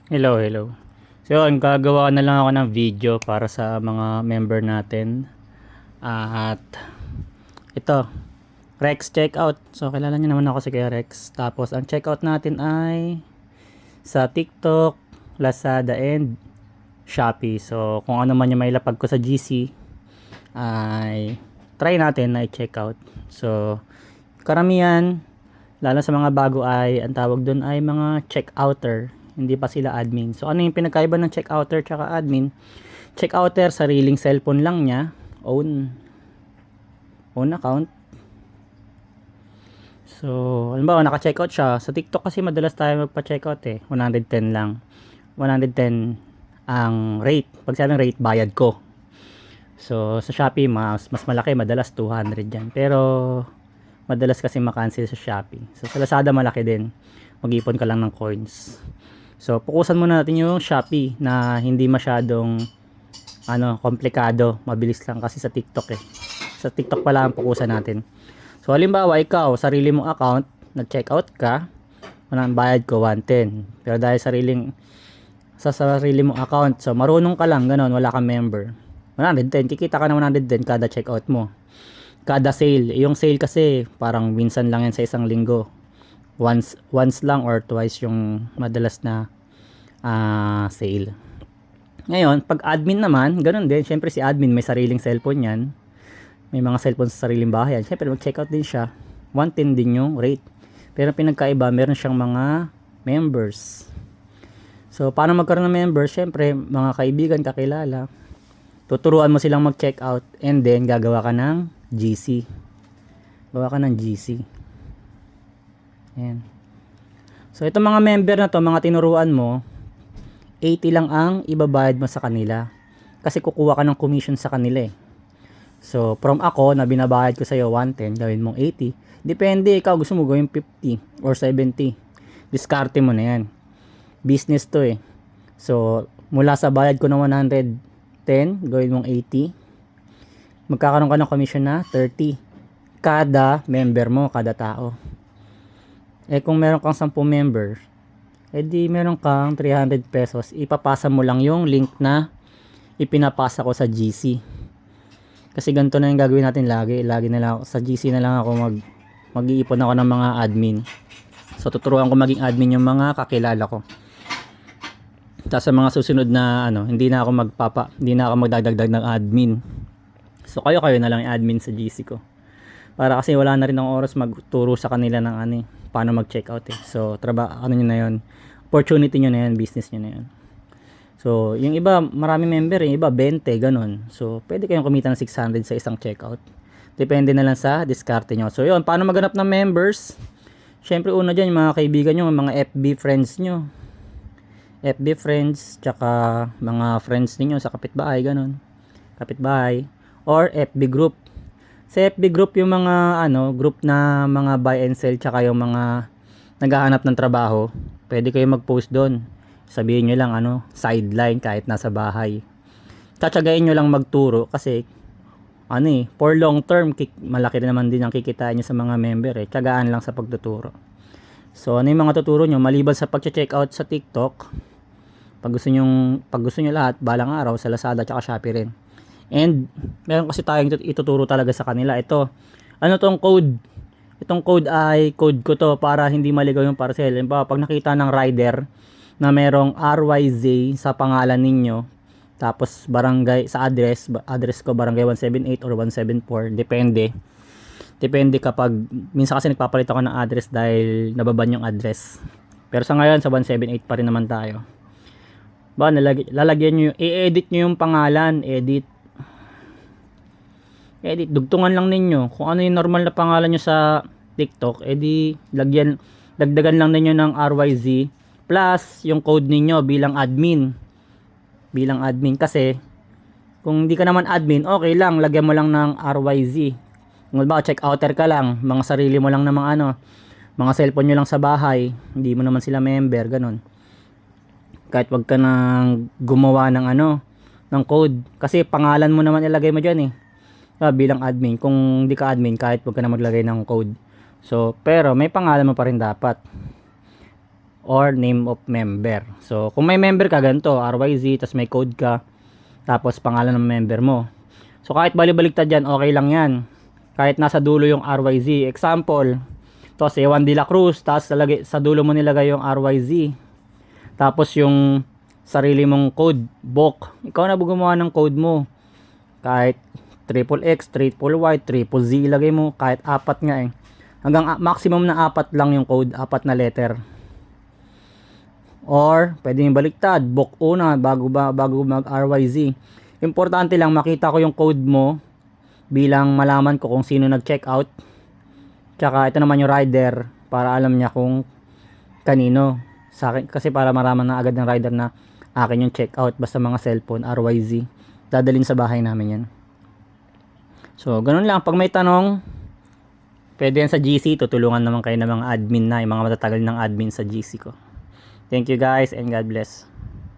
Hello, hello. So, ang gagawa na lang ako ng video para sa mga member natin. At ito, Rex checkout. So, kilala niyo naman ako si Kuya Rex. Tapos, ang checkout natin ay sa TikTok, Lazada, and Shopee. So, kung ano man yung mailapag ko sa GC, ay try natin na i-checkout. So, karamihan, lalo sa mga bago ay, ang tawag doon ay mga checkouter. Hindi pa sila admin. So, ano yung pinagkaiba ng checkouter tsaka admin? Checkouter, sariling cellphone lang niya. Own account. So, halimbawa, naka-checkout siya. Sa TikTok kasi madalas tayo magpa-checkout eh. 110 lang. 110 ang rate. Pag sabing rate, bayad ko. So, sa Shopee, mas malaki. Madalas 200 yan. Pero, madalas kasi makancel sa Shopee. So, sa Lazada malaki din. Mag-ipon ka lang ng coins. So, pukusan muna natin yung Shopee na hindi masyadong komplikado. Mabilis lang kasi sa TikTok eh. Sa TikTok pala ang pukusan natin. So, halimbawa, ikaw, sarili mong account, nag-checkout ka, bayad ko 110. Pero dahil sa sarili mong account, so marunong ka lang, ganun, wala kang member. 110, kikita ka na 110 kada checkout mo. Kada sale. Yung sale kasi, parang minsan lang yan sa isang linggo. Once lang or twice yung madalas na sale. Ngayon, pag admin naman, ganun din. Syempre si admin may sariling cellphone yan. May mga cellphone sa sariling bahay yan. Syempre mag-checkout din siya. 110 din yung rate. Pero pinagkaiba, meron siyang mga members. So, paano magkaroon ng members? Syempre, mga kaibigan, kakilala. Tuturuan mo silang mag-checkout and then gagawa ka ng GC. Gawa ka ng GC. Ayan. So, itong mga member na to, mga tinuruan mo, 80 lang ang ibabayad mo sa kanila. Kasi kukuha ka ng commission sa kanila eh. So, from ako na binabayad ko sa iyo 110, gawin mong 80. Depende, ikaw gusto mo gawin 50 or 70. Diskarte mo na yan. Business to eh. So, mula sa bayad ko ng 110, gawin mong 80. Magkakaroon ka ng commission na 30. Kada member mo, kada tao. Eh kung meron kang 10 member, edi meron kang 300 pesos. Ipapasa mo lang yung link na ipinapasa ko sa GC. Kasi ganito na yung gagawin natin lagi. Lagi na lang ako, sa GC na lang ako mag-iipon ako ng mga admin. So tuturuan ko maging admin yung mga kakilala ko. Tapos sa mga susunod na hindi na ako magdagdag ng admin. So kayo na lang yung admin sa GC ko. Para kasi wala na rin ng oras magturo sa kanila ng paano mag-checkout eh. So nyo na yun. Opportunity nyo na yun, business nyo na yun. So, yung iba, marami member, yung iba 20, ganun. So, pwede kayong kumita ng 600 sa isang checkout. Depende na lang sa diskarte nyo. So, yun, paano maghanap ng members? Syempre, una dyan, yung mga kaibigan nyo, mga FB friends nyo. FB friends, tsaka mga friends niyo sa kapitbahay, ganun. Kapitbahay. Or FB group. Sa FB group, yung mga, group na mga buy and sell, tsaka yung mga naghahanap ng trabaho, pwede kayo mag-post doon. Sabihin nyo lang sideline kahit nasa bahay. Tsatsagain nyo lang magturo kasi for long term malaki na naman din ang kikitain nyo sa mga member eh. Tsagaan lang sa pagtuturo. So ano yung mga tuturo nyo maliban sa pag-check out sa TikTok? Pag gusto nyo lahat, balang araw sa Lazada at Shopee rin. And meron kasi tayong ituturo talaga sa kanila. Ito, tong code? Itong code ay code ko to para hindi maligaw yung parcel. Pag nakita ng rider na merong RYZ sa pangalan ninyo, tapos barangay sa address ko barangay 178 or 174, depende kapag minsan kasi nagpapalit ako ng address dahil nababan yung address, pero sa ngayon sa 178 pa rin naman tayo. Lalagyan nyo, i-edit nyo yung pangalan, edit, dugtungan lang ninyo kung ano yung normal na pangalan nyo sa TikTok, dagdagan lang ninyo ng RYZ plus yung code ninyo bilang admin. Kasi kung hindi ka naman admin, okay lang, lagyan mo lang ng RYZ. Kung ba check outer ka lang, mga sarili mo lang na mga cellphone nyo lang sa bahay, hindi mo naman sila member, ganun. Kahit wag ka nang gumawa ng ng code, kasi pangalan mo naman ilagay mo diyan eh. Bilang admin, kung hindi ka admin, kahit wag ka na maglagay ng code. So, pero may pangalan mo pa rin dapat. or name of member. So, kung may member ka, ganito, RYZ, tapos may code ka, tapos pangalan ng member mo. So, kahit bali-baliktad yan, okay lang yan. Kahit nasa dulo yung RYZ. Example, to si Juan de la Cruz, tapos sa dulo mo nilagay yung RYZ. Tapos yung sarili mong code, BOK. Ikaw na gumawa ng code mo. Kahit triple X, triple Y, triple Z ilagay mo, kahit 4 nga eh. Hanggang maximum na 4 lang yung code, 4 na letter. Or pwedeng baliktad, BOK una bago mag RYZ. Importante lang makita ko yung code mo bilang malaman ko kung sino nag-check out. Tsaka ito naman yung rider para alam niya kung kanino. Sa akin kasi para maraman na agad ng rider na akin yung check out, basta mga cellphone RYZ. Dadalhin sa bahay namin yan. So, ganun lang. Pag may tanong, pwede yan sa GC. Tutulungan naman kayo ng mga admin na. Yung mga matatagal ng admin sa GC ko. Thank you guys and God bless.